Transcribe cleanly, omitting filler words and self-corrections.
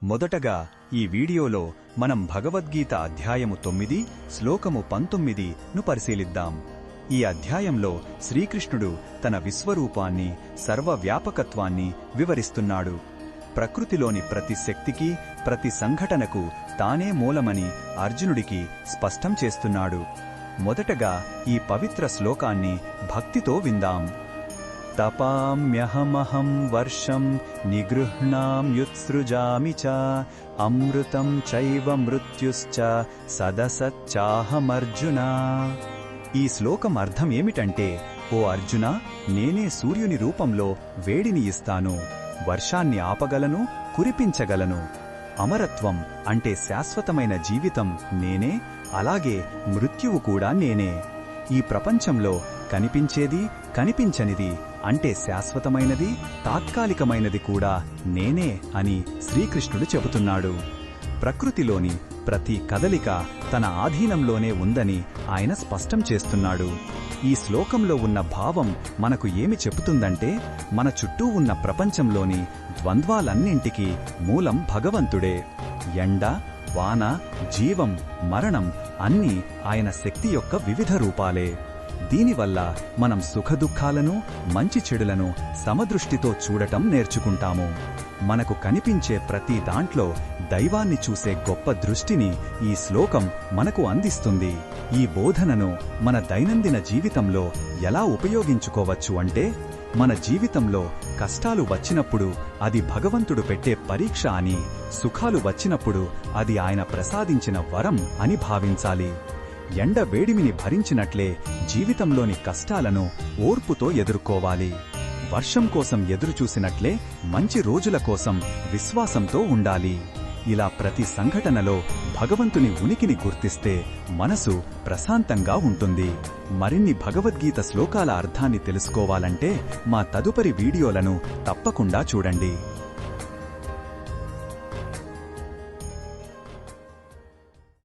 మొదటగా ఈ వీడియోలో మనం భగవద్గీత అధ్యాయము 9 శ్లోకము 19ను పరిశీలిద్దాం. ఈ అధ్యాయంలో శ్రీకృష్ణుడు తన విశ్వరూపాన్ని, సర్వవ్యాపకత్వాన్ని వివరిస్తున్నాడు. ప్రకృతిలోని ప్రతి శక్తికి, ప్రతి సంఘటనకు తానే మూలమని అర్జునుడికి స్పష్టం చేస్తున్నాడు. మొదటగా ఈ పవిత్ర శ్లోకాన్ని భక్తితో విందాం. तपाम्यहमहं वर्षं निगृह्णाम्युत्सृजामि च अमृतं चैव मृत्युश्च सदसच्चाहमर्जुन. ఈ శ్లోకం అర్థం ఏమిటంటే, ఓ అర్జున, నేనే సూర్యుని రూపంలో వేడిని ఇస్తాను, వర్షాన్ని ఆపగలను, కురిపించగలను. అమరత్వం అంటే శాశ్వతమైన జీవితం నేనే, అలాగే మృత్యువు కూడా నేనే. ఈ ప్రపంచంలో కనిపించేది, కనిపించనిది అంటే శాశ్వతమైనది, తాత్కాలికమైనది కూడా నేనే అని శ్రీకృష్ణుడు చెబుతున్నాడు. ప్రకృతిలోని ప్రతి కదలిక తన ఆధీనంలోనే ఉందని ఆయన స్పష్టం చేస్తున్నాడు. ఈ శ్లోకంలో ఉన్న భావం మనకు ఏమి చెబుతుందంటే, మన చుట్టూ ఉన్న ప్రపంచంలోని ద్వంద్వాలన్నింటికీ మూలం భగవంతుడే. ఎండ, వాన, జీవం, మరణం అన్నీ ఆయన శక్తి యొక్క వివిధ రూపాలే. దీనివల్ల మనం సుఖదుఖాలను, మంచి చెడులను సమదృష్టితో చూడటం నేర్చుకుంటాము. మనకు కనిపించే ప్రతి దాంట్లో దైవాన్ని చూసే గొప్ప దృష్టిని ఈ శ్లోకం మనకు అందిస్తుంది. ఈ బోధనను మన దైనందిన జీవితంలో ఎలా ఉపయోగించుకోవచ్చు అంటే, మన జీవితంలో కష్టాలు వచ్చినప్పుడు అది భగవంతుడు పెట్టే పరీక్ష అని, సుఖాలు వచ్చినప్పుడు అది ఆయన ప్రసాదించిన వరం అని భావించాలి. ఎండ వేడిమిని భరించినట్లే జీవితంలోని కష్టాలను ఓర్పుతో ఎదుర్కోవాలి. వర్షం కోసం ఎదురుచూసినట్లే మంచి రోజుల కోసం విశ్వాసంతో ఉండాలి. ఇలా ప్రతి సంఘటనలో భగవంతుని ఉనికిని గుర్తిస్తే మనసు ప్రశాంతంగా ఉంటుంది. మరిన్ని భగవద్గీత శ్లోకాల అర్థాన్ని తెలుసుకోవాలంటే మా తదుపరి వీడియోలను తప్పకుండా చూడండి.